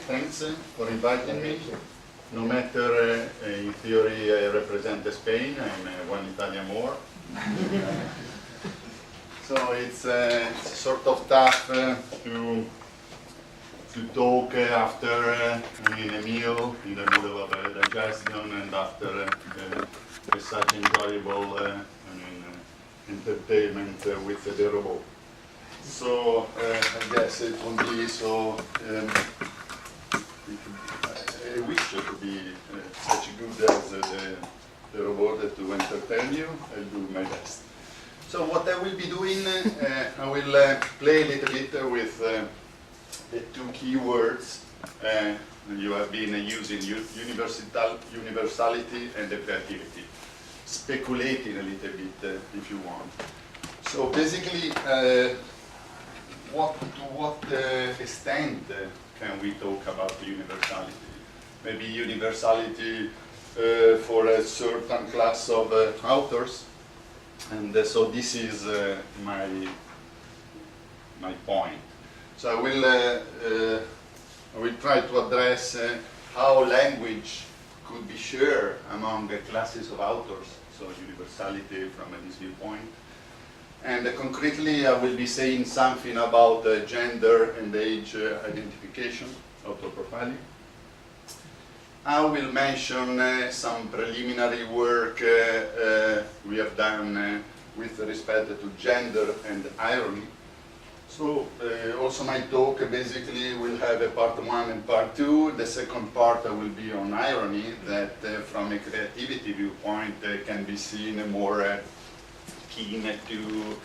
thanks for inviting me. No matter, in theory, I represent Spain, I'm one Italian more. So it's sort of tough to talk after a meal, in the middle of a digestion, and after such enjoyable entertainment with the robot. So I guess it won't be so. I wish it could be such good as the robot to entertain you. I'll do my best. So what I will be doing, I will play a little bit with the two keywords you have been using, universality and the creativity. Speculating a little bit if you want. So basically, to what extent can we talk about universality? Maybe universality for a certain class of authors, and so this is my point. So I will try to address how language could be shared among the classes of authors, so universality from this viewpoint. And concretely, I will be saying something about gender and age identification, author profiling. I will mention some preliminary work we have done with respect to gender and irony. So also my talk basically will have a part 1 and part 2. The second part will be on irony, that from a creativity viewpoint can be seen more keen to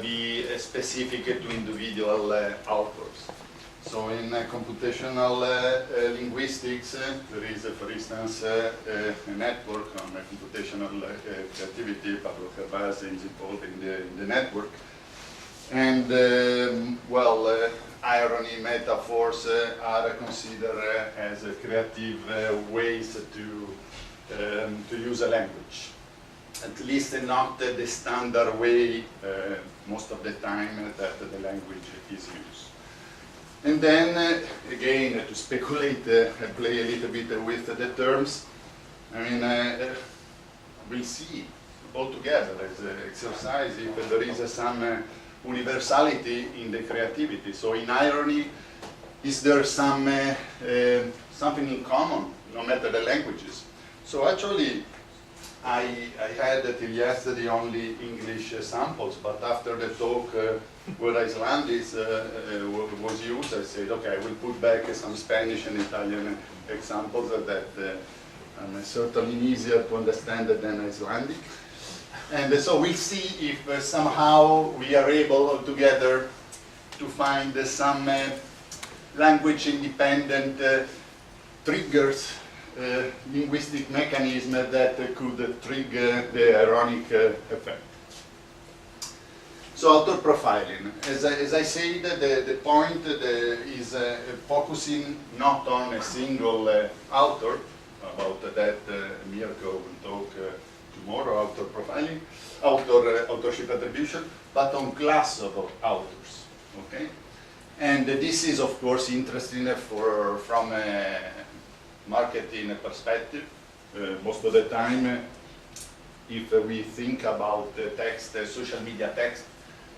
be specific to individual authors. So in computational linguistics, there is, for instance, a network on computational creativity. Pablo Rosso is involved in the network. And, irony metaphors are considered as creative ways to use a language. At least not the standard way, most of the time, that the language is used. And then, again, to speculate, play a little bit with the terms. I mean, we'll see all together as an exercise if there is some universality in the creativity. So in irony, is there some something in common, no matter the languages? So actually, I had till yesterday only English samples, but after the talk where Icelandic was used, I said, okay, I will put back some Spanish and Italian examples that are certainly easier to understand than Icelandic. And so we'll see if somehow we are able together to find some language-independent triggers, linguistic mechanism that could trigger the ironic effect. So author profiling. As I said, the point is focusing not on a single author. About that, Mirko will talk tomorrow, author profiling, authorship attribution, but on class of authors. Okay, and this is of course interesting from a marketing perspective. Most of the time, if we think about the text, social media text,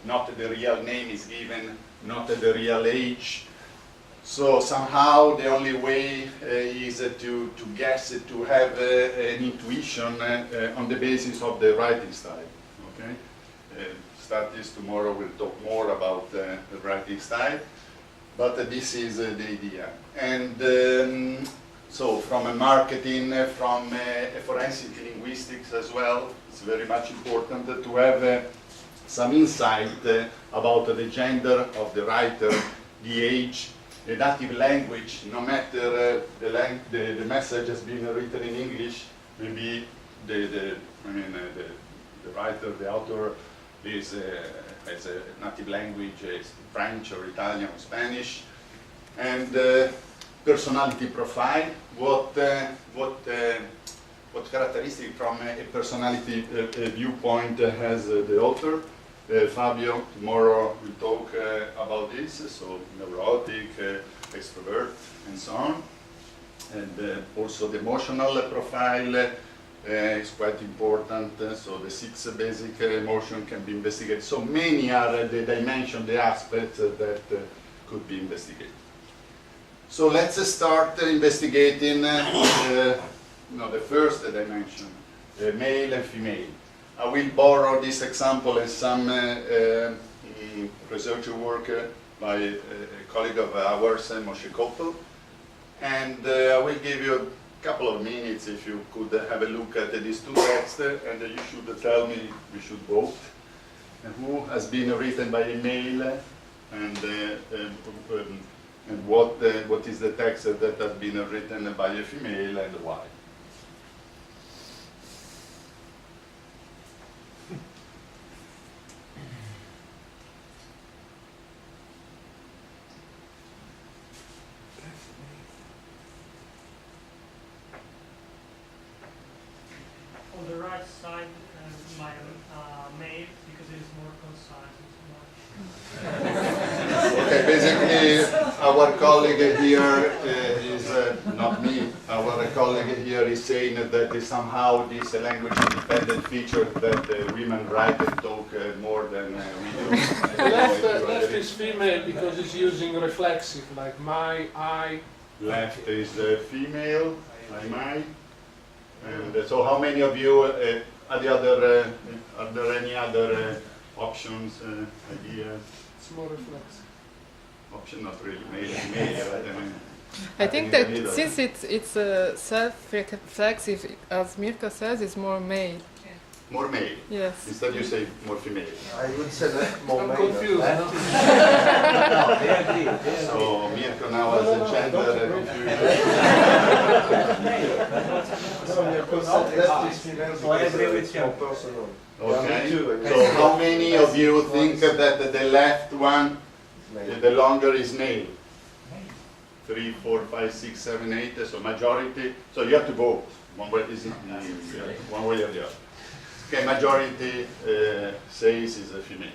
not the real name is given, not the real age. So somehow the only way is to guess, to have an intuition on the basis of the writing style. Okay, Statis tomorrow will talk more about the writing style, but this is the idea. And so from a marketing, from a forensic linguistics as well, it's very much important to have some insight about the gender of the writer, the age, the native language. No matter the message has been written in English, maybe the writer, the author has a native language, is French or Italian or Spanish, and personality profile. What characteristic from a personality viewpoint has the author? Fabio tomorrow will talk about this, so neurotic, extrovert, and so on. And also the emotional profile is quite important, so the 6 basic emotions can be investigated. So many are the dimensions, the aspects that could be investigated. So let's start investigating the first dimension, male and female. I will borrow this example as some research work by a colleague of ours, Moshe Koppel. And I will give you a couple of minutes if you could have a look at these two texts, and you should tell me, we should vote, who has been written by a male, and what is the text that has been written by a female, and why. On the right side, my mail, because it is more concise. Okay, basically, our colleague here is not me. Our colleague here is saying that somehow this language-independent feature that women write and talk more than we do. Left is female because it's using reflexive, like my, I. Left is female, I, my. And so how many of you are there any other options, ideas? It's more reflexive. Option, not really, male, right? I think that since it's self-reflexive, as Mirko says, it's more male. More male. Yes. Instead you say more female. I would say more I'm male. confused. No, No? they agree. So Mirko now has a gender confusion. Left is female, so I agree with you. Personal. Okay. Me too. So how many of you think that the left one, the longer is male? 3, 4, 5, 6, 7, 8. So majority. So you have to vote. One way is one way or the other. Okay, majority says is a female.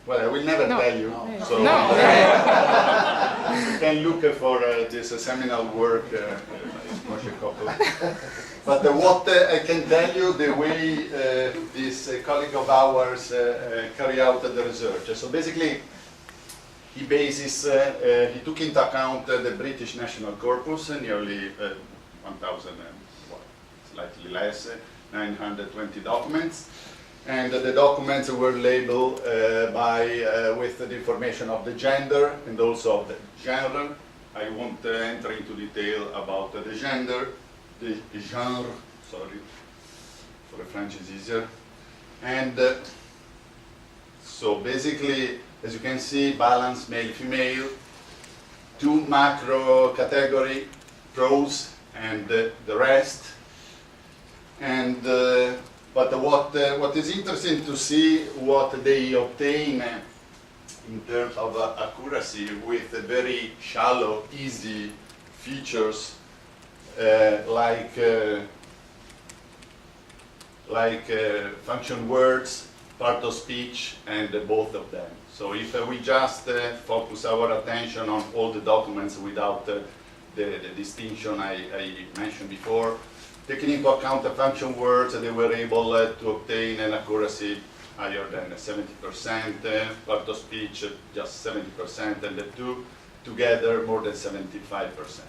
Well, I will never tell you. So No. you can look for this seminal work by Moshe Koppel. But what I can tell you, the way this colleague of ours carry out the research. So basically, he took into account the British National Corpus, nearly 1,000, slightly less, 920 documents. And the documents were labeled with the information of the gender and also of the genre. I won't enter into detail about the gender, the genre, sorry, for the French is easier. And so basically, as you can see, balance male-female, 2 macro category, prose and the rest. And but what is interesting to see what they obtain in terms of accuracy with very shallow, easy features like function words, part of speech, and both of them. So if we just focus our attention on all the documents without the distinction I mentioned before, taking into account the function words, they were able to obtain an accuracy higher than 70%, part of speech just 70%, and the two together more than 75%.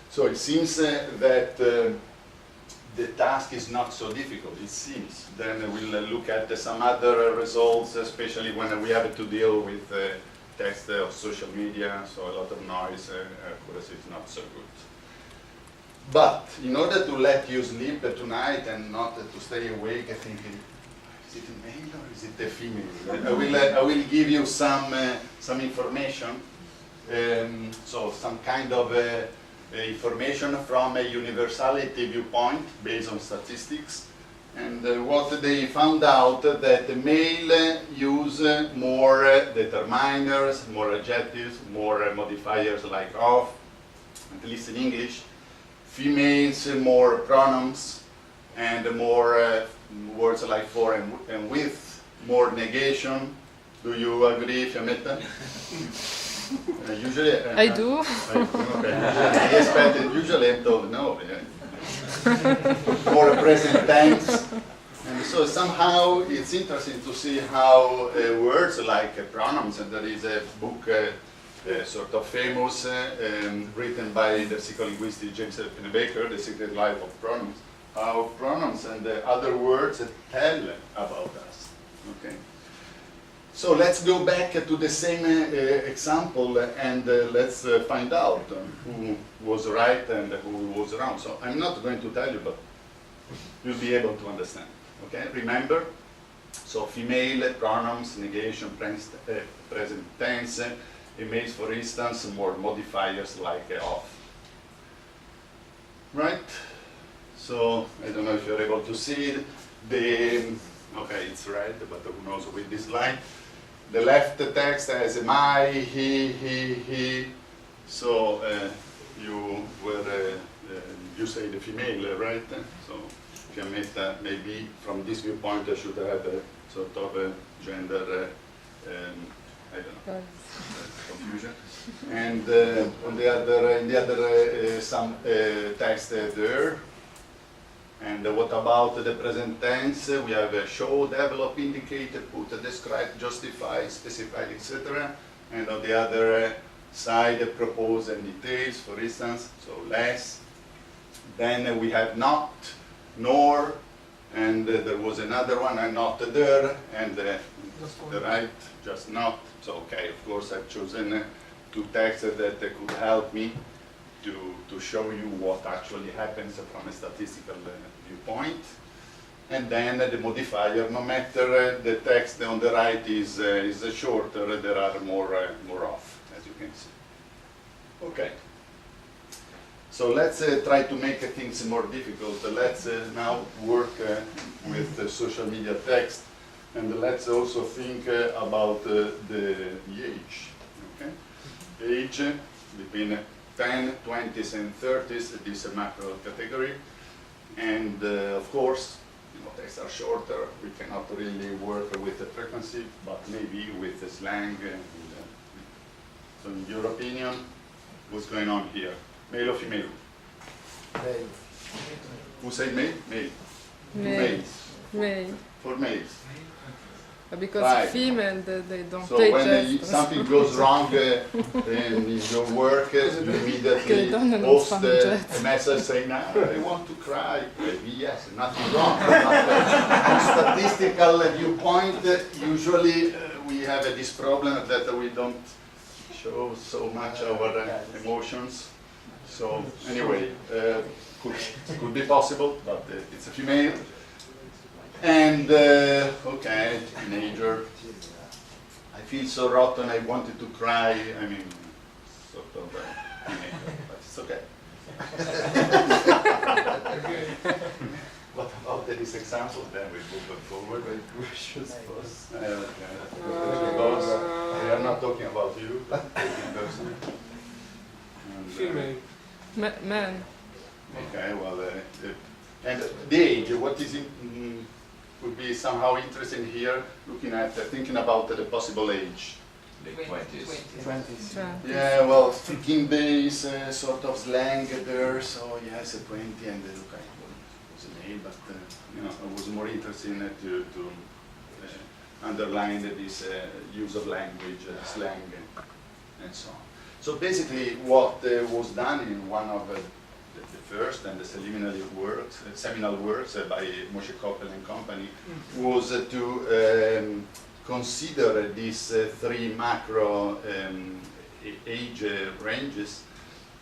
So it seems that the task is not so difficult, it seems. Then we'll look at some other results, especially when we have to deal with text of social media, so a lot of noise, accuracy is not so good. But in order to let you sleep tonight and not to stay awake thinking, is it a male or is it a female? I will give you some information, so some kind of information from a universality viewpoint based on statistics. And what they found out that the male use more determiners, more adjectives, more modifiers like of, at least in English. Females more pronouns and more words like for and with, more negation. Do you agree, Fiammetta? Usually, I do. Okay. Yes, but usually I'm told no. Yeah. More present tense. And so somehow it's interesting to see how words like pronouns, and there is a book sort of famous written by the psycholinguist James Pennebaker, The Secret Life of Pronouns, how pronouns and other words tell about us. Okay. So let's go back to the same example and let's find out who was right and who was wrong. So I'm not going to tell you, but you'll be able to understand. Okay, remember? So female pronouns, negation, present tense, emails, for instance, more modifiers like of. Right? So I don't know if you're able to see it. Okay, it's red, but who knows with this line. The left text has my, he. So you say the female, right? So Fiammetta, maybe from this viewpoint, I should have a sort of a gender, I don't know, confusion. And on the other, in the other, some text there. And what about the present tense? We have show, develop, indicate, put, describe, justify, specify, etc. And on the other side, propose and details, for instance, so less. Then we have not, nor, and there was another one, and not there, and the right, just not. So, okay, of course, I've chosen two texts that could help me to show you what actually happens from a statistical viewpoint. And then the modifier, no matter the text on the right is shorter, there are more off, as you can see. Okay. So let's try to make things more difficult. Let's now work with the social media text, and let's also think about the age. Okay? Age between 10, 20s, and 30s, this is a macro category. And of course, texts are shorter. We cannot really work with the frequency, but maybe with the slang. So in your opinion, what's going on here? Male or female? Male. Who said male? Male. Male. Males. Male. For males. Because Right. female, they don't So take when gestures. something goes wrong in your work, you immediately don't know post some a jets. message saying, I want to cry. Maybe yes, nothing wrong. But from statistical viewpoint, usually we have this problem that we don't show so much our emotions. So anyway, could be possible, but it's a female. And okay, teenager. I feel so rotten. I wanted to cry. I mean, sort of teenager, but it's okay. What about this example? Then we move forward. Because we are not talking about you. Taking person. And, Female. Man. okay, well, and the age. What is it? Would be somehow interesting here, looking at thinking about the possible age. Late 20s. 20s. Yeah, well, thinking base, sort of slang there. So yes, 20, and okay, was an age, but you know, I was more interested to underline this use of language, slang, and so on. So basically, what was done in one of the first and the seminal works by Moshe Koppel and company was to consider these three macro age ranges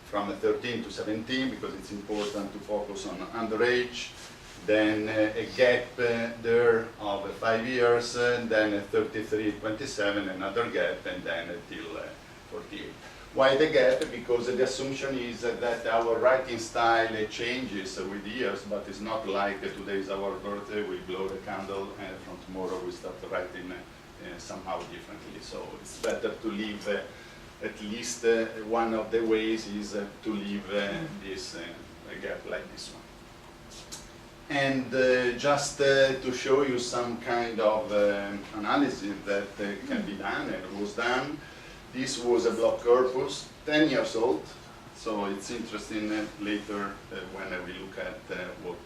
from 13 to 17, because it's important to focus on underage, then a gap there of 5 years, then 33, 27, another gap, and then till 48. Why the gap? Because the assumption is that our writing style changes with years, but it's not like today is our birthday, we blow the candle, and from tomorrow we start writing somehow differently. So it's better to leave at least one of the ways is to leave this gap like this one. And just to show you some kind of analysis that can be done and was done, this was a block corpus, 10 years old, so it's interesting later when we look at what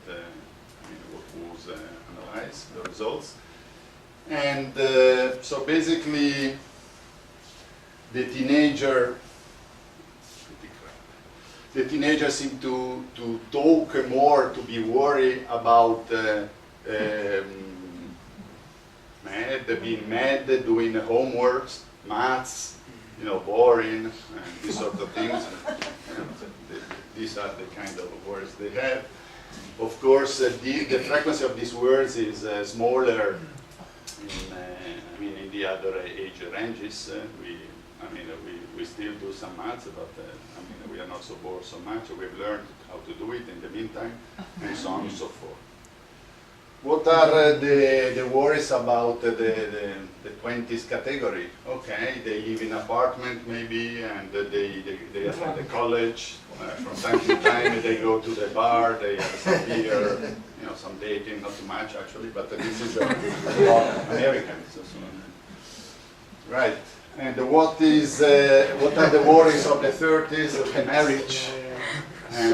was analyzed, the results. And so basically, the teenager seemed to talk more, to be worried about being mad, doing homeworks, maths, boring, and these sort of things. These are the kind of words they have. Of course, the frequency of these words is smaller in the other age ranges. We still do some maths, but we are not so bored so much. We've learned how to do it in the meantime, and so on and so forth. What are the worries about the 20s category? Okay, they live in an apartment maybe, and they attend the college. From time to time they go to the bar, they have some beer, some dating, not too much actually, but this is Americans. Right. And what are the worries of the 30s? The marriage, and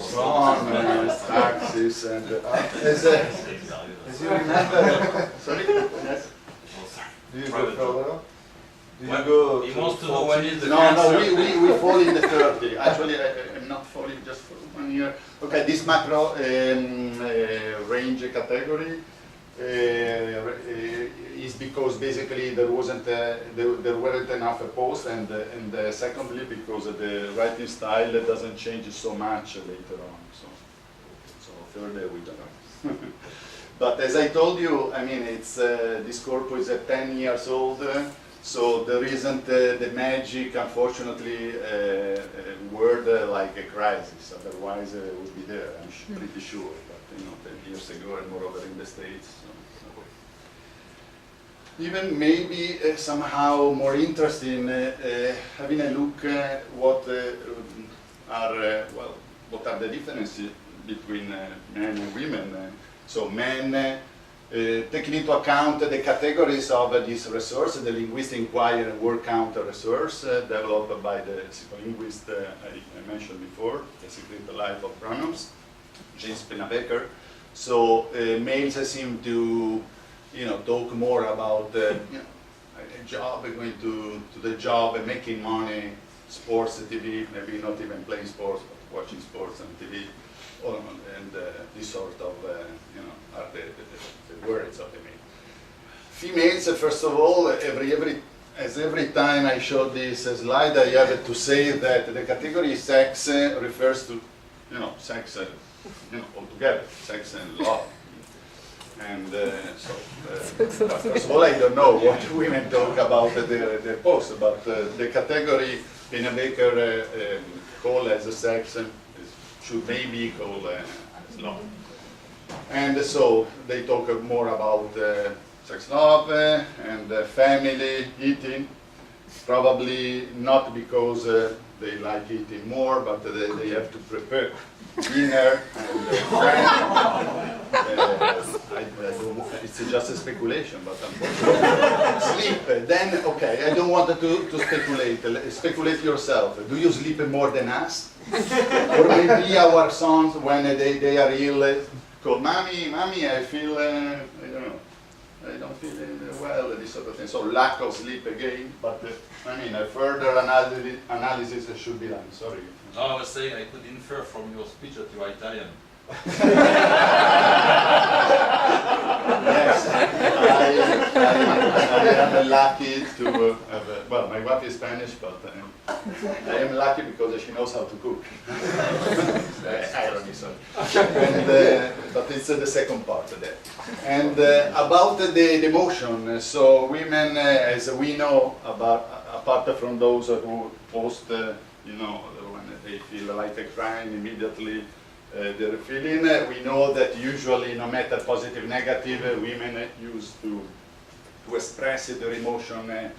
so on, taxes, and as you remember. Sorry. Yes. Do you go further? Do you Well, go he to wants to know when is the No, cancer. we fall in the 30. Actually, I'm not falling just for 1 year. Okay, this macro range category is because basically there weren't enough posts, and secondly because the writing style doesn't change so much later on. So thirdly, we don't know. But as I told you, it's this corpus is 10 years old. So there isn't the magic, unfortunately, word like a crisis. Otherwise, it would be there. I'm pretty sure. But 10 years ago, and moreover in the States. So, no. Even maybe somehow more interesting, having a look at what are the differences between men and women. So men. Taking into account the categories of this resource, the linguistic inquiry and word count resource developed by the psycholinguist I mentioned before, The Secret Life of Pronouns, James Pennebaker. So males seem to, talk more about a job, going to the job and making money, sports, TV, maybe not even playing sports, but watching sports on TV. And this sort of, are the words of the male. Females, first of all, every time I show this slide, I have to say that the category sex refers to, sex, altogether, sex and love. And first of all, I don't know what women talk about their posts, but the category Pennebaker call as sex should maybe call as love. And so they talk more about sex, love, and family, eating. Probably not because they like eating more, but they have to prepare dinner and it's just a speculation, but unfortunately. Sleep, then, okay, I don't want to speculate. Speculate yourself. Do you sleep more than us? Or maybe our sons, when they are ill, call, Mommy, I feel, I don't know, I don't feel well, this sort of thing. So lack of sleep again, but a further analysis should be done, sorry. No, I was saying I could infer from your speech that you are Italian. Yes, I am lucky to have, well, my wife is Spanish, but I am lucky because she knows how to cook. Irony, sorry. And, but it's the second part of that. And about the emotion, so women, as we know, apart from those who post, when they feel like a crying immediately, they're feeling, we know that usually, no matter positive, negative, women used to express their emotion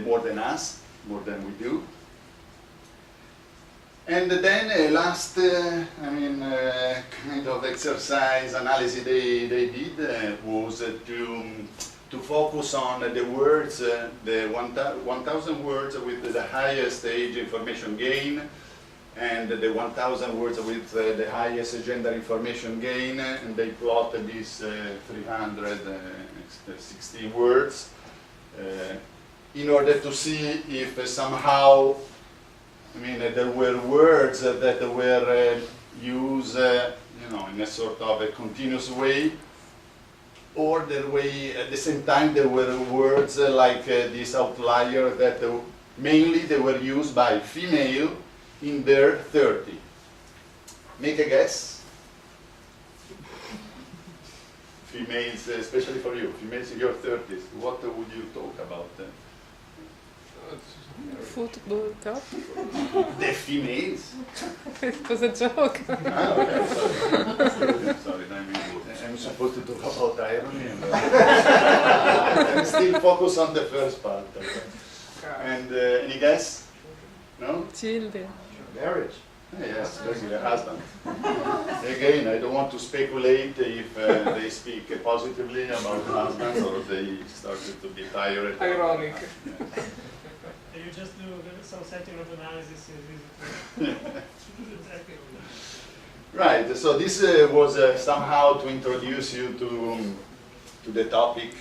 more than us, more than we do. And then last, kind of exercise analysis they did was to focus on the words, the 1,000 words with the highest age information gain, and the 1,000 words with the highest gender information gain, and they plotted these 360 words in order to see if somehow, there were words that were used, in a sort of a continuous way, or the way at the same time there were words like this outlier that mainly they were used by female in their 30. Make a guess. Females, especially for you, females in your 30s, what would you talk about? Football cup. The females? It was a joke. Ah, okay, sorry, I'm supposed to talk about irony, and I'm still focused on the first part. Okay. And any guess? No? Children. Marriage. Yes, basically a husband. Again, I don't want to speculate if they speak positively about husbands or they started to be tired. Ironic. Yes. You just do some sentiment analysis. Exactly. Right, so this was somehow to introduce you to the topic,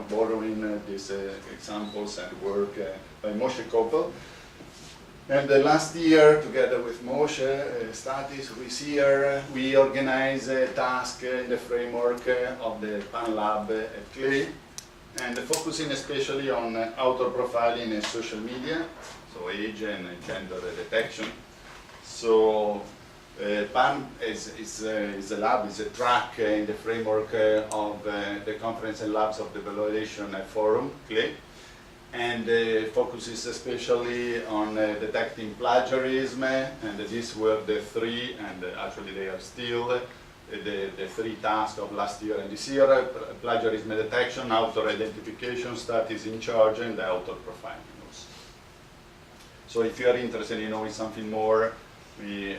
borrowing these examples and work by Moshe Koppel. And last year, together with Moshe Studies, we organized a task in the framework of the PAN Lab at CLE, and focusing especially on author profiling in social media, so age and gender detection. So PAN is a lab, is a track in the framework of the Conference and Labs of the Evaluation Forum, CLE, and focuses especially on detecting plagiarism, and these were the three, and actually they are still the three tasks of last year and this year: plagiarism detection, author identification, studies in charge, and the author profiling also. So if you are interested in knowing something more, we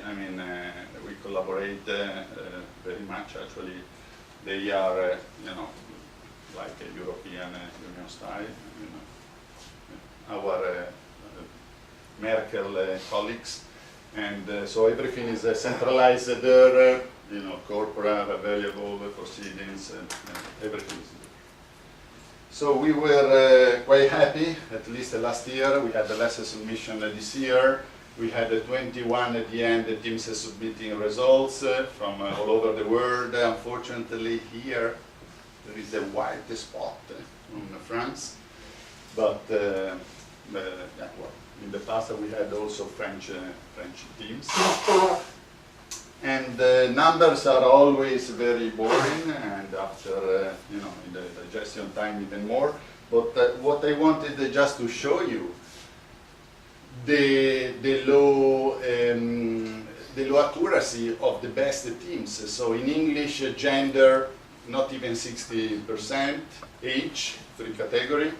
collaborate very much. Actually, they are, like a European Union style. Our Merkel colleagues, and so everything is centralized there. Corporate, available proceedings, and everything is there. So we were quite happy. At least last year, we had the last submission this year. We had 21 at the end, the teams submitting results from all over the world. Unfortunately, here there is a white spot on France, but in the past we had also French teams. And the numbers are always very boring, and after, in the digestion time even more. But what I wanted just to show you, the low accuracy of the best teams. So in English, gender, not even 60%, age, 3 category,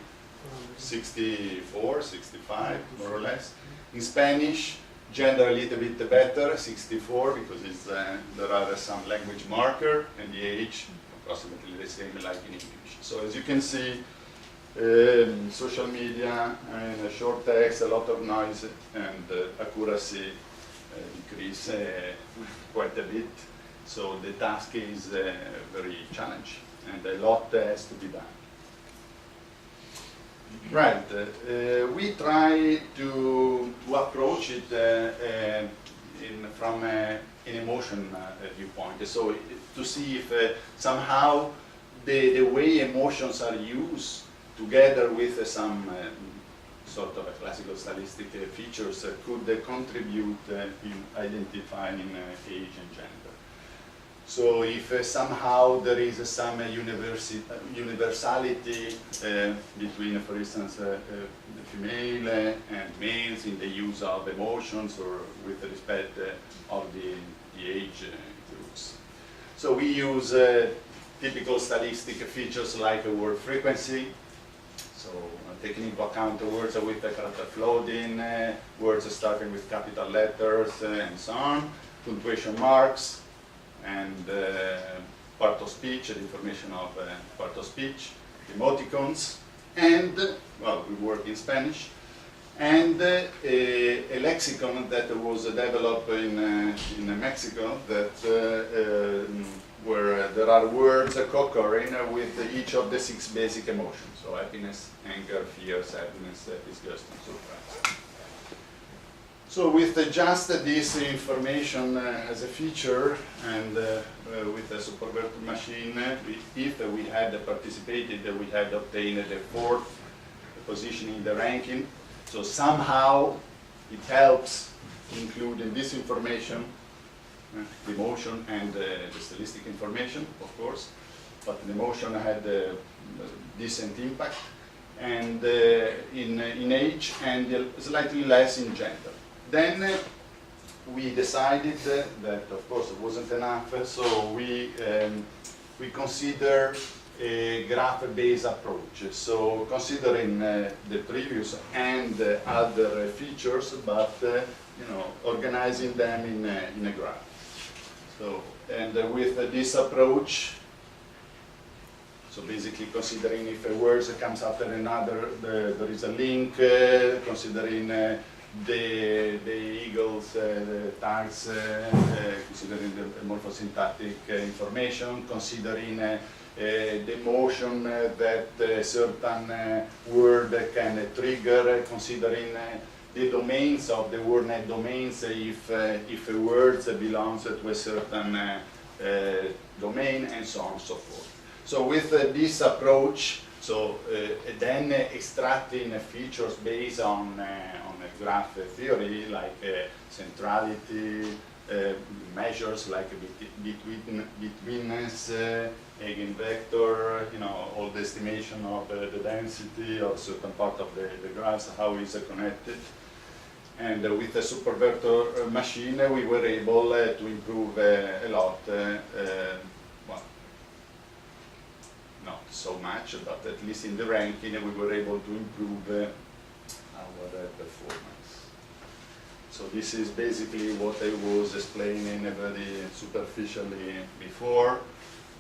64, 65, more or less. In Spanish, gender a little bit better, 64, because there are some language marker, and the age approximately the same like in English. So as you can see, social media and short text, a lot of noise, and accuracy decrease quite a bit. So the task is very challenging, and a lot has to be done. Right, we try to approach it from an emotion viewpoint. So to see if somehow the way emotions are used together with some sort of a classical stylistic features could contribute in identifying age and gender. So if somehow there is some universality between, for instance, the female and males in the use of emotions or with respect of the age groups. So we use typical stylistic features like word frequency. So taking into account the words with the character floating, words starting with capital letters, and so on, punctuation marks, and part of speech, the information of part of speech, emoticons, and, well, we work in Spanish, and a lexicon that was developed in Mexico that where there are words co-occurring with each of the 6 basic emotions, so happiness, anger, fear, sadness, disgust, and surprise. So with just this information as a feature, and with a superverted machine, if we had participated, we had obtained the 4th position in the ranking. So somehow it helps including this information, the emotion and the stylistic information, of course, but the emotion had a decent impact, and in age, and slightly less in gender. Then we decided that, of course, it wasn't enough, so we consider a graph-based approach. So considering the previous and other features, but organizing them in a graph. So, and with this approach, so basically considering if a word comes after another, there is a link, considering the eagles, the tags, considering the morphosyntactic information, considering the motion that a certain word can trigger, considering the domains of the wordnet domains, if a word belongs to a certain domain, and so on and so forth. So with this approach, so then extracting features based on graph theory, like centrality, measures like betweenness, eigenvector, all the estimation of the density of certain part of the graphs, how is it connected. And with the superverter machine, we were able to improve a lot. Well, not so much, but at least in the ranking, we were able to improve our performance. So this is basically what I was explaining very superficially before.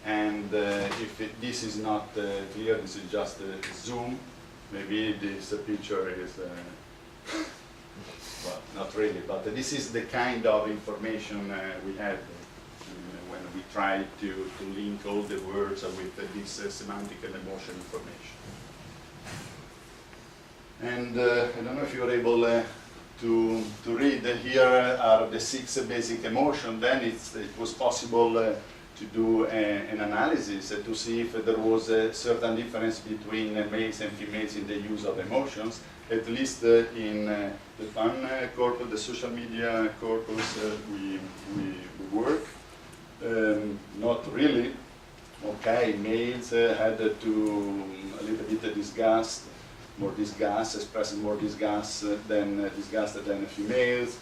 And if this is not clear, this is just a zoom. Maybe this picture is, well, not really, but this is the kind of information we had when we tried to link all the words with this semantic and emotion information. And I don't know if you're able to read. Here are the 6 basic emotions. Then it was possible to do an analysis to see if there was a certain difference between males and females in the use of emotions, at least in the fun corpus, the social media corpus we work. Not really. Okay, males had to a little bit disgust, more disgust, expressing more disgust than females.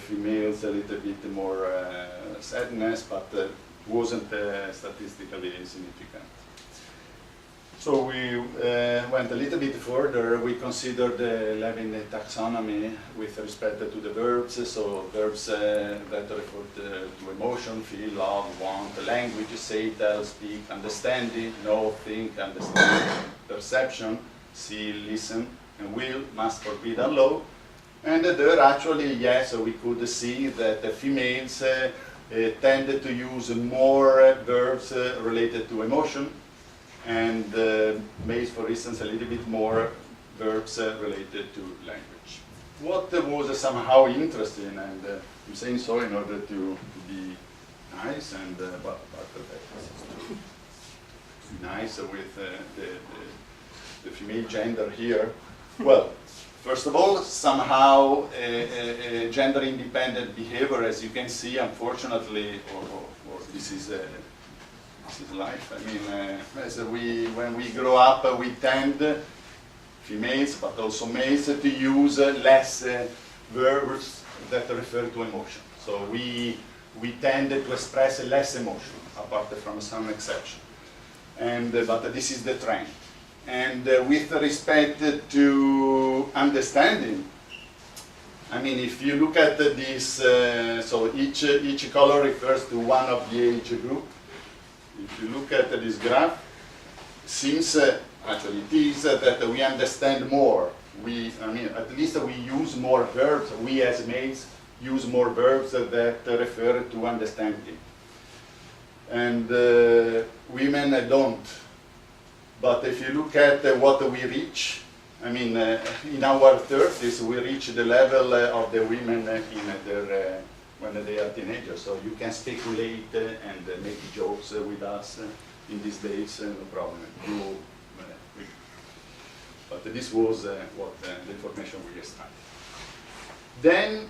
Females a little bit more sadness, but wasn't statistically significant. So we went a little bit further. We considered the Levin taxonomy with respect to the verbs. So verbs that refer to emotion, feel, love, want, language, say, tell, speak, understanding, know, think, understand, perception, see, listen, and will, must, forbid, allow. And there actually, yes, we could see that the females tended to use more verbs related to emotion, and males, for instance, a little bit more verbs related to language. What was somehow interesting, and I'm saying so in order to be nice, and but nice with the female gender here. Well, first of all, somehow gender-independent behavior, as you can see, unfortunately, or this is life. I mean, when we grow up, we tend, females, but also males, to use less verbs that refer to emotion. So we tend to express less emotion, apart from some exception. And but this is the trend. And with respect to understanding, I mean, if you look at this, so each color refers to one of the age group. If you look at this graph, seems actually it is that we understand more. I mean, at least we use more verbs. We as males use more verbs that refer to understanding, and women don't. But if you look at what we reach, I mean, in our 30s, we reach the level of the women when they are teenagers. So you can speculate and make jokes with us in these days, no problem. But this was what the information we extracted. Then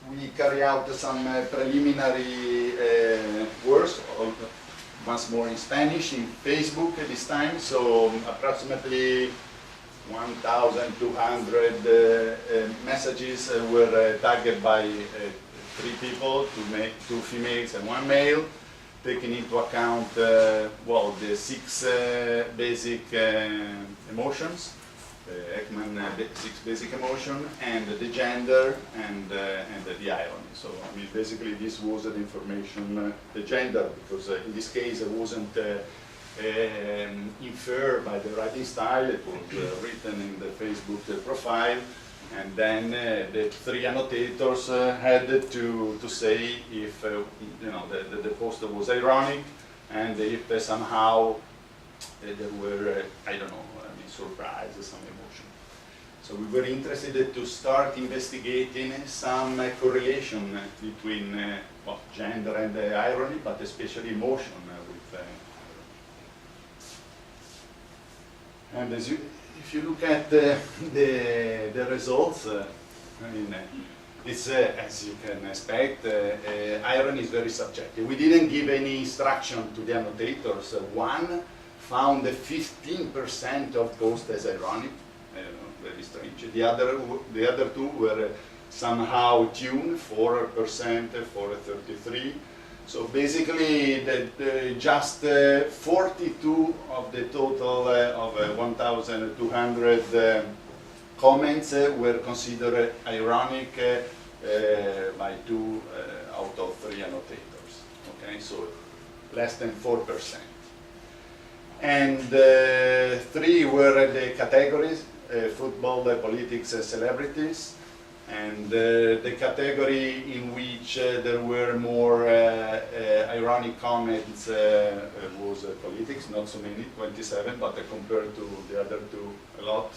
we carry out some preliminary works, once more in Spanish, in Facebook this time. So approximately 1,200 messages were tagged by 3 people, 2 females and 1 male, taking into account well, the 6 basic emotions, Ekman 6 basic emotion, and the gender and the irony. So I mean, basically this was the information, the gender, because in this case it wasn't inferred by the writing style. It was written in the Facebook profile, and then the 3 annotators had to say if you know the post was ironic, and if somehow there were I don't know, I mean, surprises, some emotion. So we were interested to start investigating some correlation between well, gender and irony, but especially emotion with. And if you look at the results, I mean, it's as you can expect, irony is very subjective. We didn't give any instruction to the annotators. One found 15% of posts as ironic, very strange. The other 2 were somehow tuned, 4% for 33. So basically, just 42 of the total of 1,200 comments were considered ironic by 2 out of 3 annotators. Okay, so less than 4%. And 3 were the categories: football, politics, celebrities. And the category in which there were more ironic comments was politics, not so many, 27, but compared to the other 2, a lot.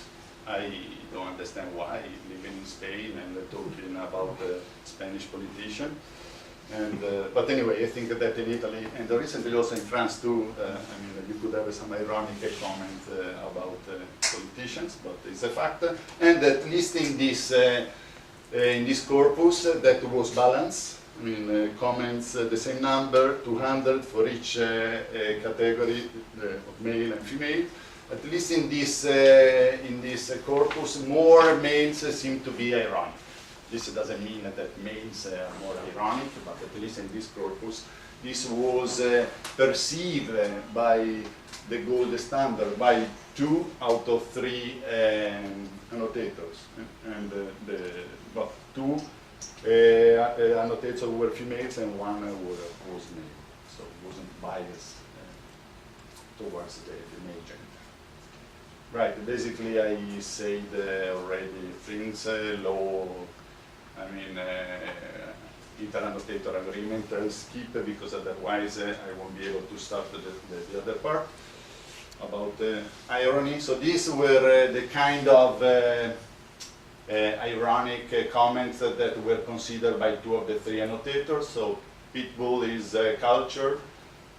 I don't understand why, living in Spain and talking about Spanish politician. And, but anyway, I think that in Italy, and recently also in France too, I mean, you could have some ironic comment about politicians, but it's a fact. And at least in this corpus that was balanced. I mean, comments the same number, 200 for each category of male and female. At least in this corpus, more males seem to be ironic. This doesn't mean that males are more ironic, but at least in this corpus, this was perceived by the gold standard by 2 out of 3 annotators, and but 2 annotators were females and 1 was male, so it wasn't biased towards the male gender. Right, basically I said already things, law, I mean, inter-annotator agreement, I'll skip because otherwise I won't be able to start the other part about irony. So these were the kind of ironic comments that were considered by 2 of the 3 annotators. So Pitbull is culture,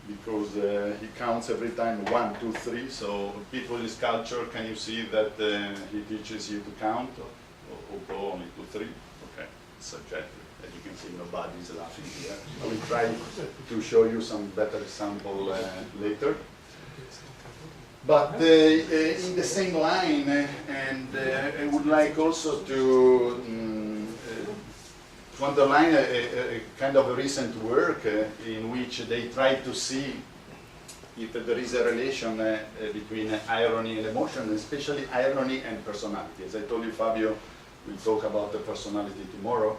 because he counts every time 1, 2, 3. So Pitbull is culture. Can you see that he teaches you to count, or go only to 3? Okay, subjective. As you can see, nobody is laughing here. I will try to show you some better example later. But in the same line, and I would like also to underline a kind of a recent work in which they try to see if there is a relation between irony and emotion, especially irony and personality. As I told you, Fabio, we'll talk about the personality tomorrow.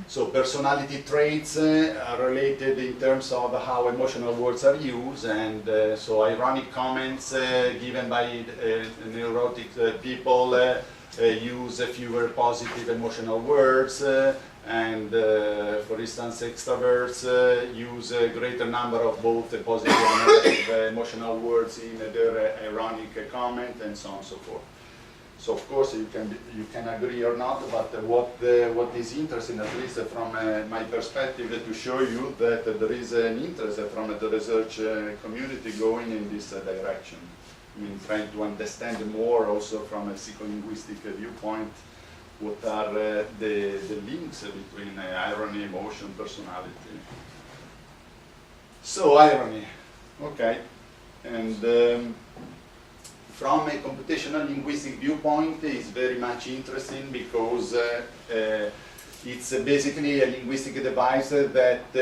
So personality traits are related in terms of how emotional words are used, and so ironic comments given by neurotic people use fewer positive emotional words, and for instance extroverts use a greater number of both positive and negative emotional words in their ironic comment, and so on and so forth. So of course you can agree or not, but what is interesting, at least from my perspective, to show you that there is an interest from the research community going in this direction. I mean, trying to understand more also from a psycholinguistic viewpoint what are the links between irony, emotion, personality. So irony, okay, and from a computational linguistic viewpoint, it's very much interesting because it's basically a linguistic device that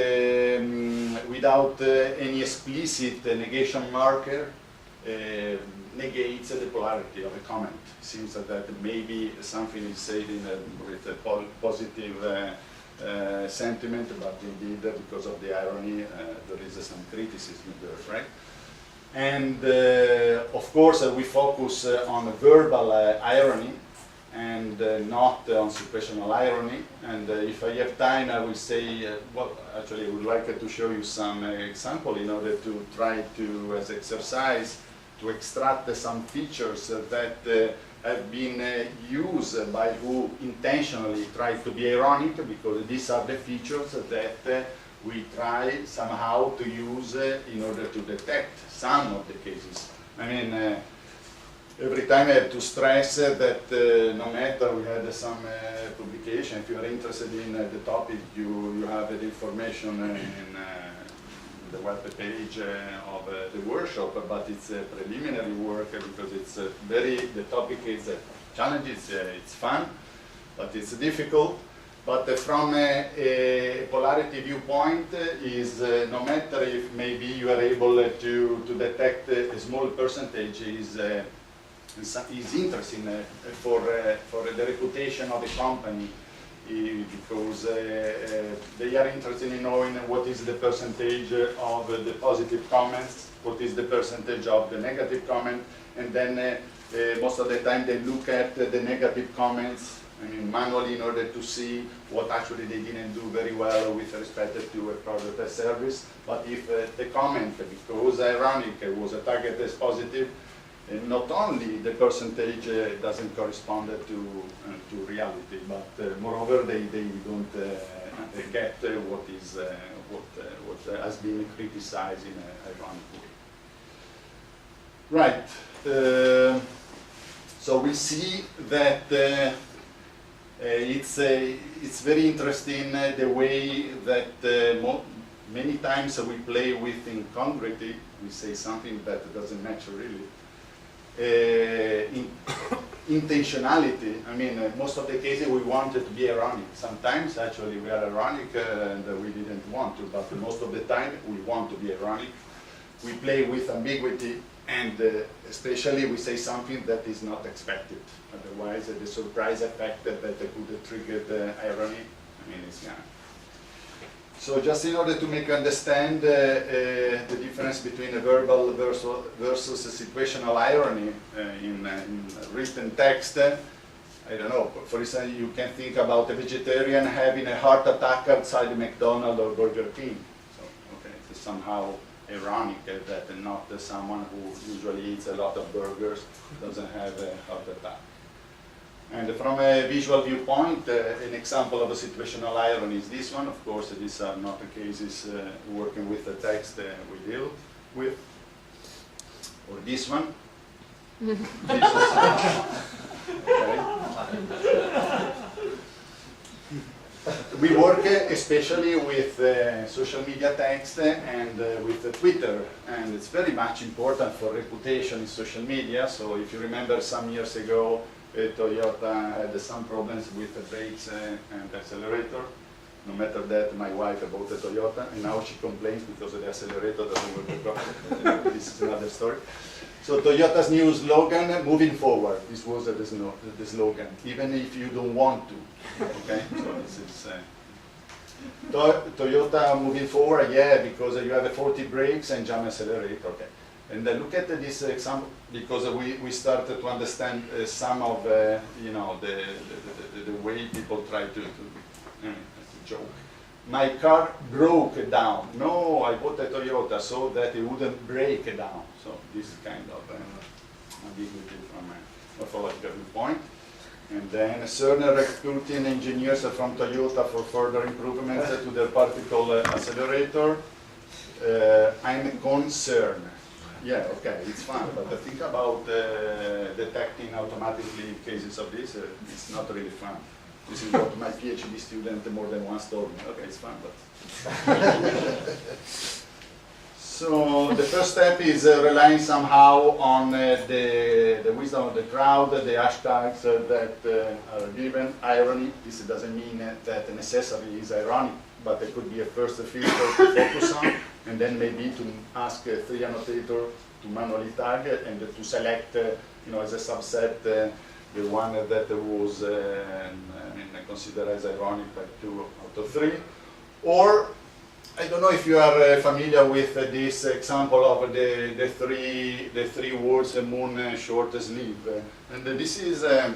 without any explicit negation marker negates the polarity of a comment. It seems that maybe something is said with a positive sentiment, but indeed because of the irony there is some criticism there, right? And of course we focus on verbal irony and not on situational irony. And if I have time, I will say, well, actually I would like to show you some example in order to try to, as exercise, to extract some features that have been used by who intentionally try to be ironic, because these are the features that we try somehow to use in order to detect some of the cases. I mean, every time I have to stress that no matter we had some publication, if you are interested in the topic, you have the information in the web page of the workshop, but it's a preliminary work because it's the topic is challenging, it's fun, but it's difficult. But from a polarity viewpoint is no matter if maybe you are able to detect a small percentage is interesting for the reputation of the company, because they are interested in knowing what is the percentage of the positive comments, what is the percentage of the negative comment, and then most of the time they look at the negative comments, I mean, manually, in order to see what actually they didn't do very well with respect to a product or service. But if the comment, because ironic, was tagged as positive, not only the percentage doesn't correspond to reality, but moreover they don't get what has been criticized in an ironic way. Right. So we see that it's very interesting the way that many times we play with incongruity. We say something that doesn't match really. Intentionality. I mean, most of the cases we wanted to be ironic. Sometimes actually we are ironic and we didn't want to, but most of the time we want to be ironic. We play with ambiguity, and especially we say something that is not expected. Otherwise, the surprise effect that could trigger the irony, I mean, it's gone. So just in order to make you understand the difference between a verbal versus a situational irony in written text, I don't know, for instance, you can think about a vegetarian having a heart attack outside the McDonald's or Burger King. So, okay, it's somehow ironic that not someone who usually eats a lot of burgers doesn't have a heart attack. And from a visual viewpoint, an example of a situational irony is this one. Of course, these are not the cases working with the text we deal with. Or this one. We work especially with social media text and with Twitter, and it's very much important for reputation in social media. So if you remember some years ago, Toyota had some problems with the brakes and accelerator, No matter that, my wife bought a Toyota, and now she complains because the accelerator doesn't work properly. This is another story. So Toyota's new slogan, moving forward. This was the slogan, even if you don't want to. Okay, so this is Toyota moving forward, yeah, because you have a 40 brakes and jump accelerator. Okay, and look at this example because we started to understand some of the way people try to joke. My car broke down. No, I bought a Toyota so that it wouldn't break down. So this is kind of ambiguity from a morphological viewpoint. And then Cerner recruiting engineers from Toyota for further improvements to their particle accelerator. I'm concerned. Yeah, okay, it's fun, but think about detecting automatically cases of this. It's not really fun. This is what my PhD student more than once told me. Okay, it's fun, but... So the first step is relying somehow on the wisdom of the crowd, the hashtags that are given. Irony, this doesn't mean that necessarily is ironic, but it could be a first filter to focus on, and then maybe to ask 3 annotator to manually tag and to select, as a subset, the one that was considered as ironic by 2 out of 3. Or, I don't know if you are familiar with this example of the three words, moon, short sleeve. And this is an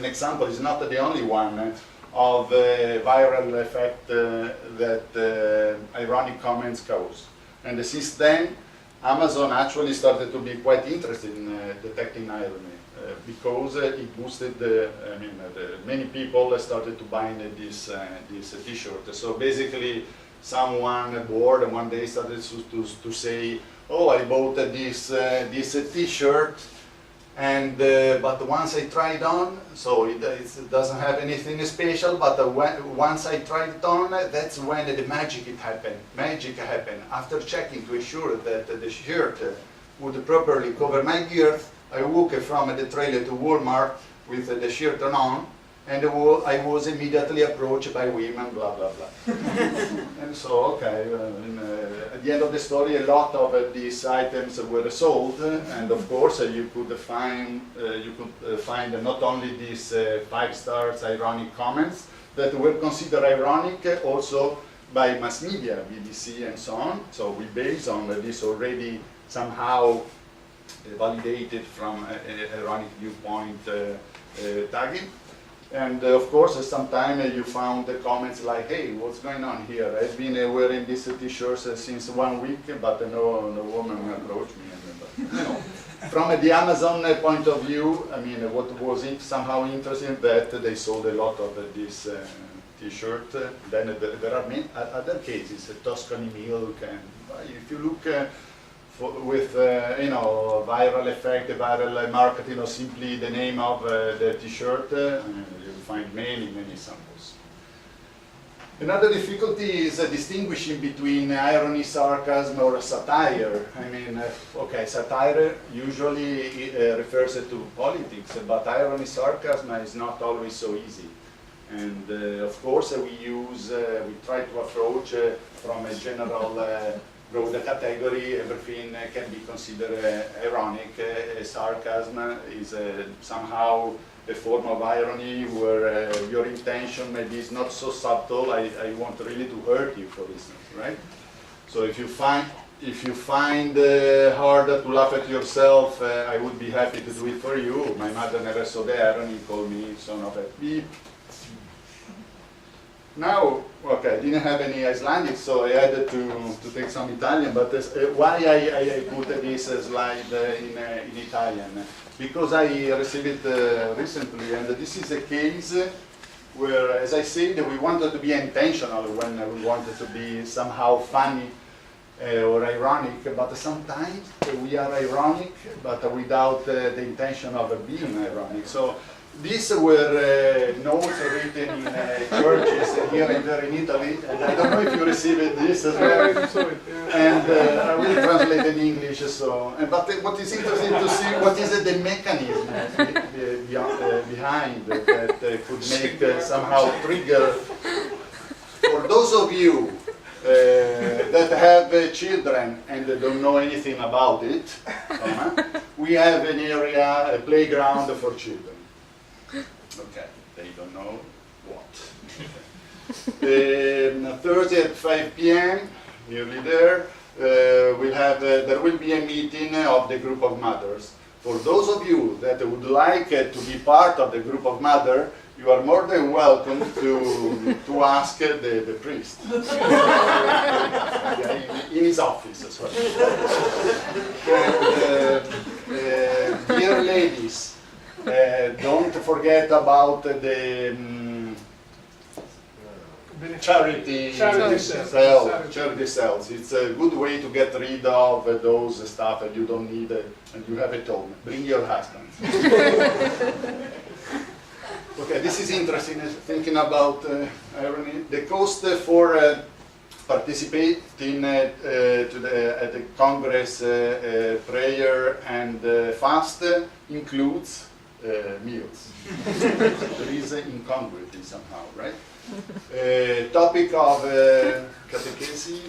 example, it's not the only one, of a viral effect that ironic comments cause. And since then, Amazon actually started to be quite interested in detecting irony. Because it boosted many people started to buy this t-shirt. So basically, someone bored one day started to say, "Oh, I bought this t-shirt, and but once I tried on, so it doesn't have anything special. But once I tried it on, that's when the magic happened. Magic happened. After checking to ensure that the shirt would properly cover my girth, I walked from the trailer to Walmart with the shirt on, and I was immediately approached by women, blah, blah, blah." And so, okay, at the end of the story, a lot of these items were sold, and of course, you could find not only these 5 stars ironic comments that were considered ironic also by mass media, BBC and so on. So we base on this already somehow validated from ironic viewpoint tagging. And of course, sometimes you found the comments like, "Hey, what's going on here? I've been wearing this t-shirt since 1 week, but no woman approached me." From the Amazon point of view, what was somehow interesting that they sold a lot of this t-shirt. Then there are many other cases, Tuscany milk, and if you look with viral effect, viral marketing, or simply the name of the t-shirt, you'll find many samples. Another difficulty is distinguishing between irony, sarcasm, or satire. Satire usually refers to politics, but irony, sarcasm is not always so easy. And of course, we try to approach from a general broad category. Everything can be considered ironic. Sarcasm is somehow a form of irony where your intention maybe is not so subtle. I want really to hurt you, for instance, right? So if you find hard to laugh at yourself, I would be happy to do it for you. My mother never saw the irony, called me son of a beep. Now, okay, I didn't have any Icelandic, so I had to take some Italian, but why I put this slide in Italian? Because I received it recently, and this is a case where, as I said, we wanted to be intentional when we wanted to be somehow funny or ironic, but sometimes we are ironic, but without the intention of being ironic. So these were notes written in churches here and there in Italy, and I don't know if you received this as well. And I will translate in English. But what is interesting to see, what is the mechanism behind that could make somehow trigger those of you that have children and don't know anything about it, we have an area, a playground for children. Okay, they don't know what. Thursday at 5 p.m., nearly there, there will be a meeting of the group of mothers. For those of you that would like to be part of the group of mothers, you are more than welcome to ask the priest. Yeah, in his office as well. And, dear ladies, don't forget about the charity cells. It's a good way to get rid of those stuff that you don't need and you have at home. Bring your husband. Okay, this is interesting, thinking about irony. The cost for participating at the Congress prayer and fast includes meals. There is incongruity somehow, right? Topic of catechesis,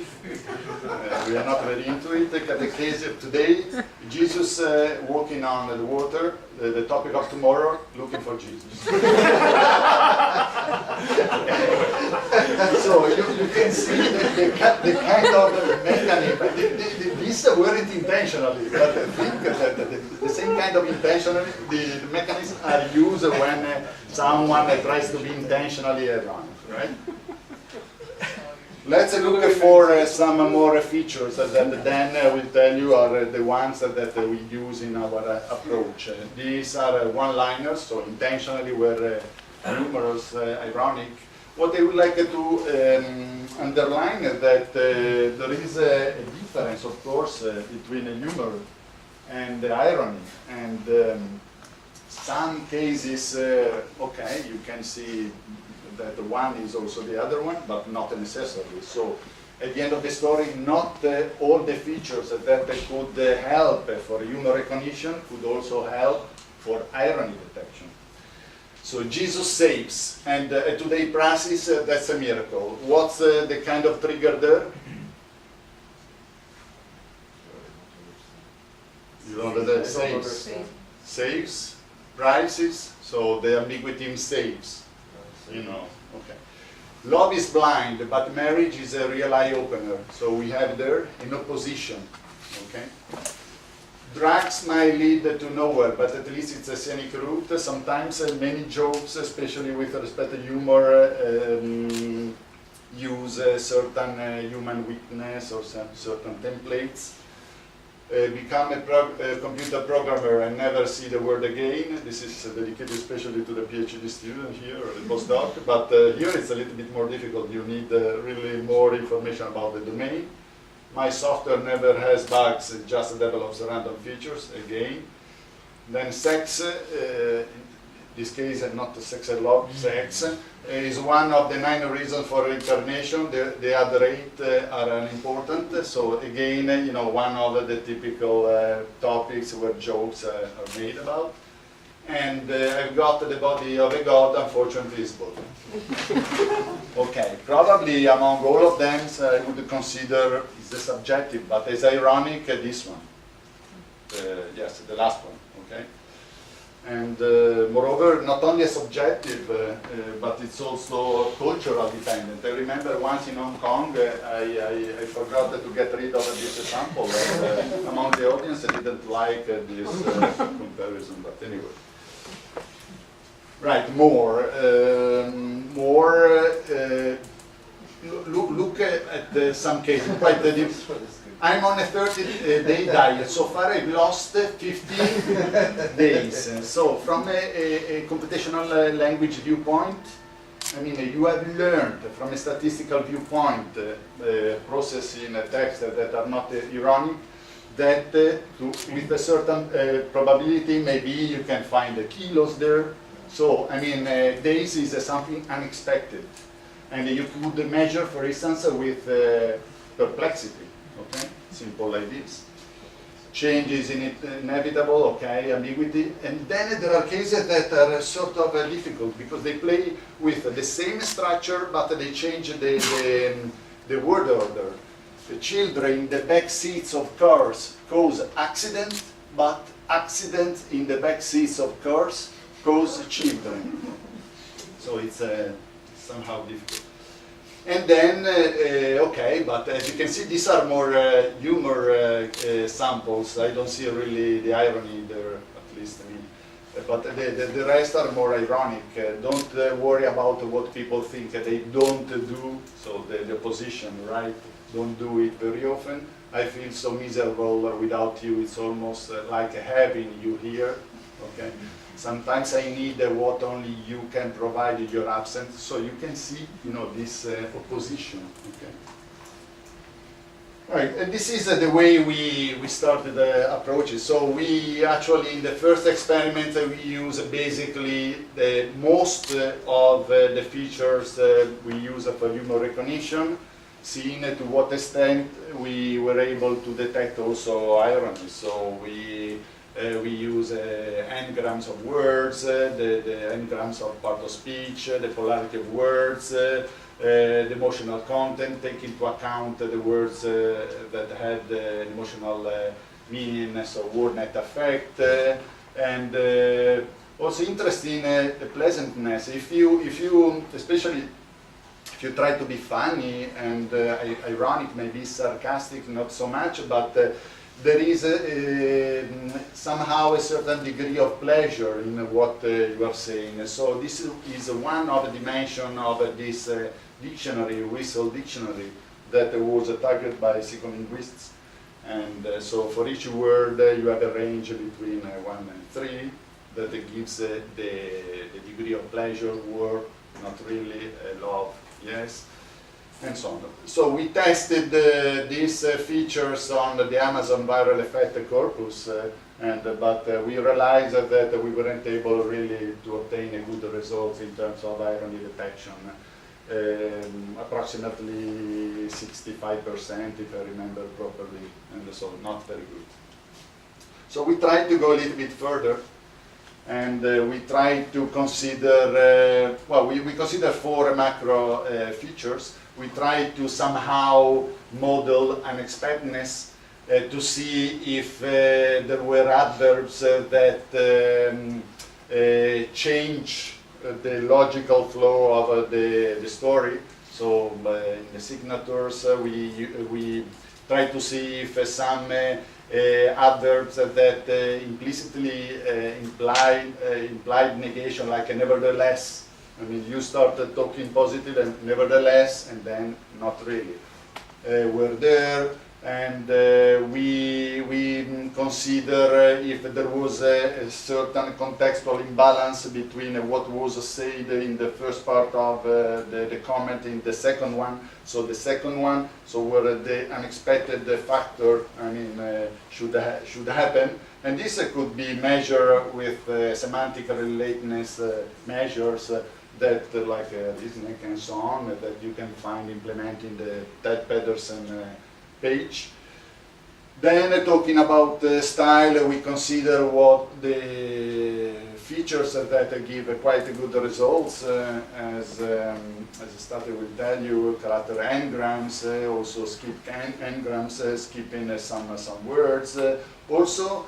we are not very into it. Catechesis today, Jesus walking on the water. The topic of tomorrow, looking for Jesus. So you can see the kind of mechanism. These weren't intentionally, but I think that the same kind of intentionally, the mechanisms are used when someone tries to be intentionally wrong, right? Let's look for some more features that then we'll tell you are the ones that we use in our approach. These are one-liners, so intentionally we're humorous, ironic. What I would like to underline is that there is a difference, of course, between humor and irony. And some cases, okay, you can see that one is also the other one, but not necessarily. So at the end of the story, not all the features that could help for humor recognition could also help for irony detection. So Jesus saves, and today practice, that's a miracle. What's the kind of trigger there? You know that saves. Saves, prices, so the ambiguity in saves. You know, okay. Love is blind, but marriage is a real eye-opener. So we have there in opposition, okay? Drugs might lead to nowhere, but at least it's a scenic route. Sometimes many jokes, especially with respect to humor, use certain human weakness or some certain templates. Become a computer programmer and never see the word again. This is dedicated especially to the PhD student here, or the postdoc, but here it's a little bit more difficult. You need really more information about the domain. My software never has bugs, it just develops random features, again. Then sex, in this case not sex and love, sex, is one of the 9 reasons for reincarnation. The other 8 are unimportant. So again, you know, one of the typical topics where jokes are made about. And I've got the body of a god, unfortunately it's both. Okay, probably among all of them I would consider is the subjective, but as ironic, this one. Yes, the last one, okay? And moreover, not only a subjective, but it's also cultural dependent. I remember once in Hong Kong, I forgot to get rid of this sample. And, among the audience, I didn't like this comparison, but anyway. Right, more. Look at some cases. Quite I'm on a 30-day diet. So far I've lost 15 days. So from a computational language viewpoint, I mean, you have learned from a statistical viewpoint, processing text that are not ironic, that with a certain probability, maybe you can find the kilos there. So, I mean, days is something unexpected. And you could measure, for instance, with perplexity. Okay, simple like this. change is inevitable, okay, ambiguity, and then there are cases that are sort of difficult because they play with the same structure but they change the word order. The children in the back seats of cars cause accident, but accident in the back seats of cars cause children. So it's somehow difficult. And then, okay, but as you can see, these are more humor samples. I don't see really the irony there, at least I mean. But the rest are more ironic. Don't worry about what people think they don't do, so the opposition, right? Don't do it very often. I feel so miserable without you. It's almost like having you here, okay? Sometimes I need what only you can provide in your absence, so you can see, you know, this opposition. Okay. Right, and this is the way we started the approaches. So we actually, in the first experiment, we use basically the most of the features we use for humor recognition, seeing to what extent we were able to detect also irony. So we use n-grams of words, the n-grams of part of speech, the polarity of words, the emotional content, take into account the words that had emotional meaning, so word net effect, and also interesting the pleasantness. If you, especially if you try to be funny and ironic, maybe sarcastic, not so much, but there is somehow a certain degree of pleasure in what you are saying. So this is one of the dimensions of this dictionary, Whistle Dictionary, that was targeted by psycholinguists. And so for each word you have a range between 1 and 3 that gives the degree of pleasure, war, not really, love, yes, and so on. So we tested these features on the Amazon viral effect corpus, but we realized that we weren't able really to obtain a good results in terms of irony detection. Approximately 65%, if I remember properly, and so not very good. So we tried to go a little bit further, and we tried to consider, well, we consider 4 macro features. We tried to somehow model unexpectedness to see if there were adverbs that change the logical flow of the story. So in the signatures, we try to see if some adverbs that implicitly implied negation, like a nevertheless. I mean, you started talking positive and nevertheless, and then not really. Were there, and we consider if there was a certain contextual imbalance between what was said in the first part of the comment in the second one. So the second one, so where the unexpected factor, I mean, should happen. And this could be measured with semantic relateness measures that, like listening and so on, that you can find implementing the Ted Pedersen page. Then talking about style, we consider what the features that give quite good results, as I started will tell you, character n-grams, also skip n-grams, skipping some words. Also,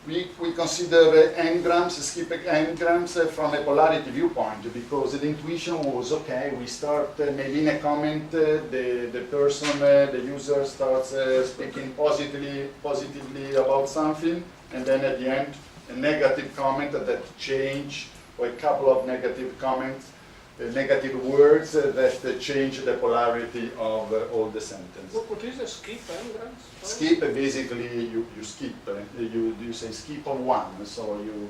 we consider n-grams, skip n-grams from a polarity viewpoint, because the intuition was, okay, we start maybe in a comment, the person, the user starts speaking positively about something, and then at the end, a negative comment that change, or a couple of negative comments, negative words that change the polarity of all the sentence. What is a skip n-grams? Skip, basically, you skip. You say skip on one, so you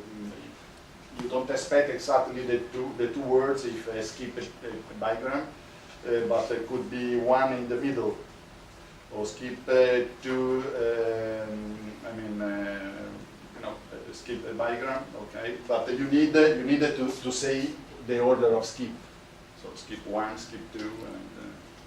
don't expect exactly the two words if I skip a bigram, but it could be one in the middle, or skip two. Skip a bigram, okay. But you need to say the order of skip. So skip 1, skip 2, and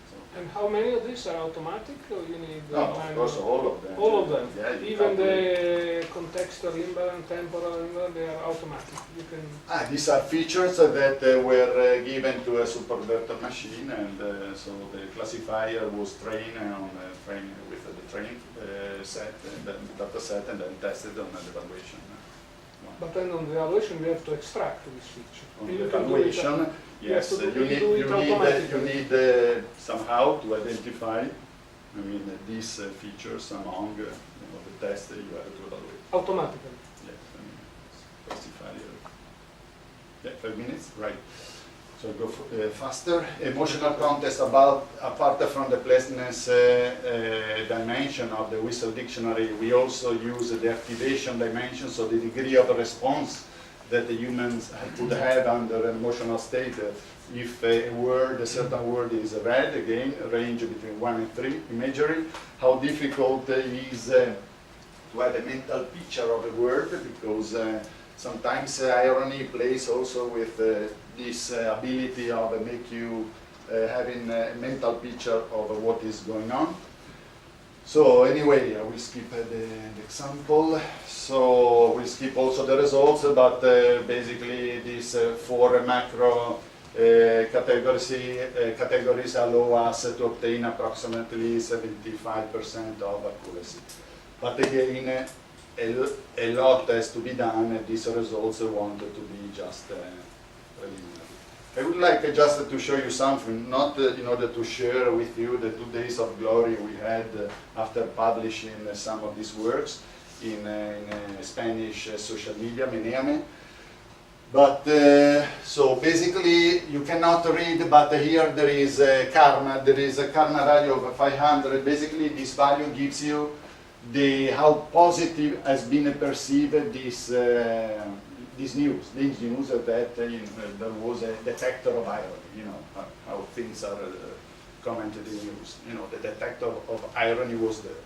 so. And how many of these are automatic, or you need No, of manual? course, all of them. All of them. Yeah, you Even calculate. the contextual imbalance, temporal imbalance, they are automatic. You can. These are features that were given to a superconductor machine, and so the classifier was trained on with the train set, and then data set, and then tested on the evaluation. But then on the evaluation, you have to extract this feature. On You the can do it- evaluation, yes, you have to you do it automatically. need somehow to identify, these features among the tests that you have to evaluate. Automatically. Yes, classifier. Yeah, 5 minutes, right. So go faster. Emotional context apart from the pleasantness dimension of the Whistle dictionary, we also use the activation dimension, so the degree of response that the humans could have under an emotional state. If a certain word is read, again, range between 1 and 3 imagery, how difficult it is to have a mental picture of a word, because sometimes irony plays also with this ability of make you having a mental picture of what is going on. So anyway, I will skip the example. So we'll skip also the results, but basically these 4 macro categories allow us to obtain approximately 75% of accuracy. But again, a lot has to be done, and these results wanted to be just preliminary. I would like just to show you something, not in order to share with you the 2 days of glory we had after publishing some of these works in Spanish social media, Meneame. But so basically you cannot read, but here there is a karma. There is a karma value of 500. Basically this value gives you how positive has been perceived this news that there was a detector of irony. How things are commented in news. The detector of irony was there.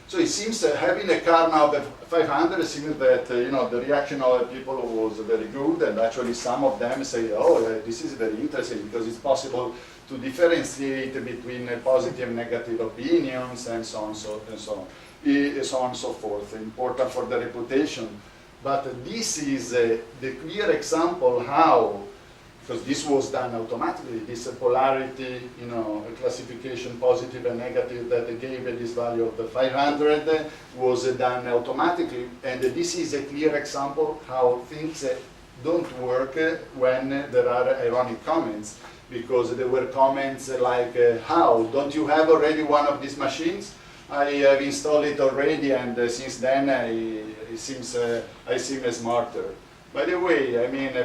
So it seems having a karma of 500 seems that the reaction of people was very good, and actually some of them say, oh, this is very interesting because it's possible to differentiate between positive and negative opinions and so on and so on and so forth. Important for the reputation. But this is the clear example how, because this was done automatically, this polarity, classification positive and negative that gave this value of the 500 was done automatically. And this is a clear example how things don't work when there are ironic comments, because there were comments like, how, don't you have already one of these machines? I have installed it already, and since then I seem smarter. By the way,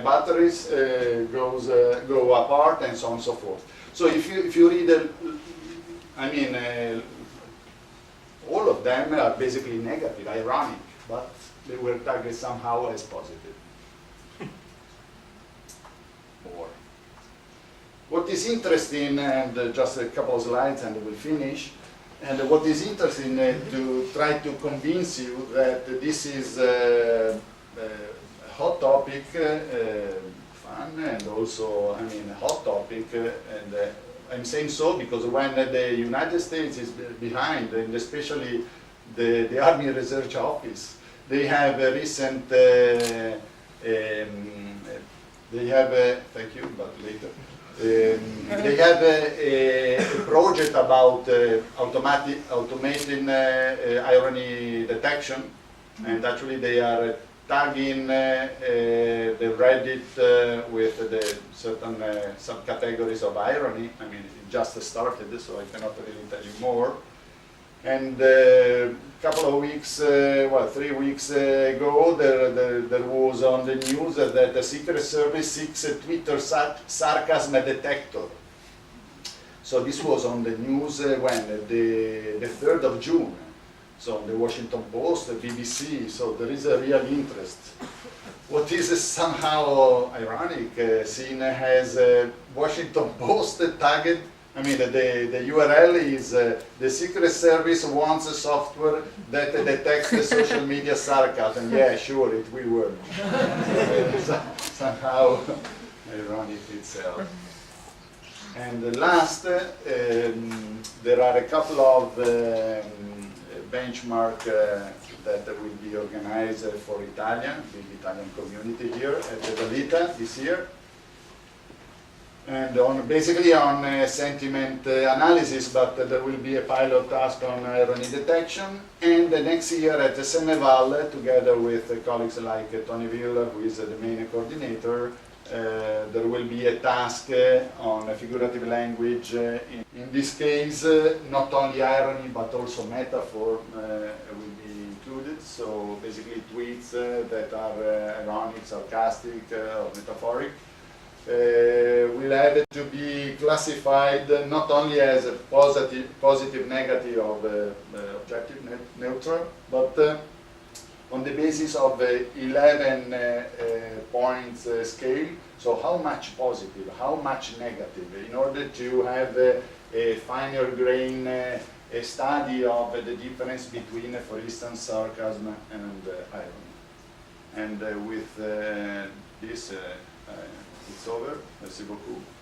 batteries go apart and so on and so forth. So if you read, all of them are basically negative, ironic, but they were tagged somehow as positive. Or what is interesting, and just a couple of slides and we'll finish. And what is interesting to try to convince you that this is a hot topic, fun, and also, a hot topic, and I'm saying so because when the United States is behind, and especially the Army Research Office, they have a recent, thank you, but later. They have a project about automating irony detection, and actually they are tagging the Reddit with the certain subcategories of irony. It just started, so I cannot really tell you more. And a couple of weeks, 3 weeks ago, there was on the news that the Secret Service seeks a Twitter sarcasm detector. So this was on the news when? The 3rd of June. So the Washington Post, the BBC, so there is a real interest. What is somehow ironic, seen as Washington Post tagged, the URL is the Secret Service wants a software that detects the social media sarcasm. Yeah, sure, it will work. Somehow ironic itself. And the last, there are a couple of benchmark that will be organized for Italian, the Italian community here at the Valita this year. And basically on sentiment analysis, but there will be a pilot task on irony detection. And the next year at the Seneval, together with colleagues like Tony Villa, who is the main coordinator, there will be a task on figurative language. In this case, not only irony, but also metaphor will be included. So basically tweets that are ironic, sarcastic, or metaphoric. Will have to be classified not only as a positive, negative, or objective, neutral, but on the basis of 11 points scale. So how much positive, how much negative, in order to have a finer grain study of the difference between, for instance, sarcasm and irony. And with this, it's over. Merci beaucoup.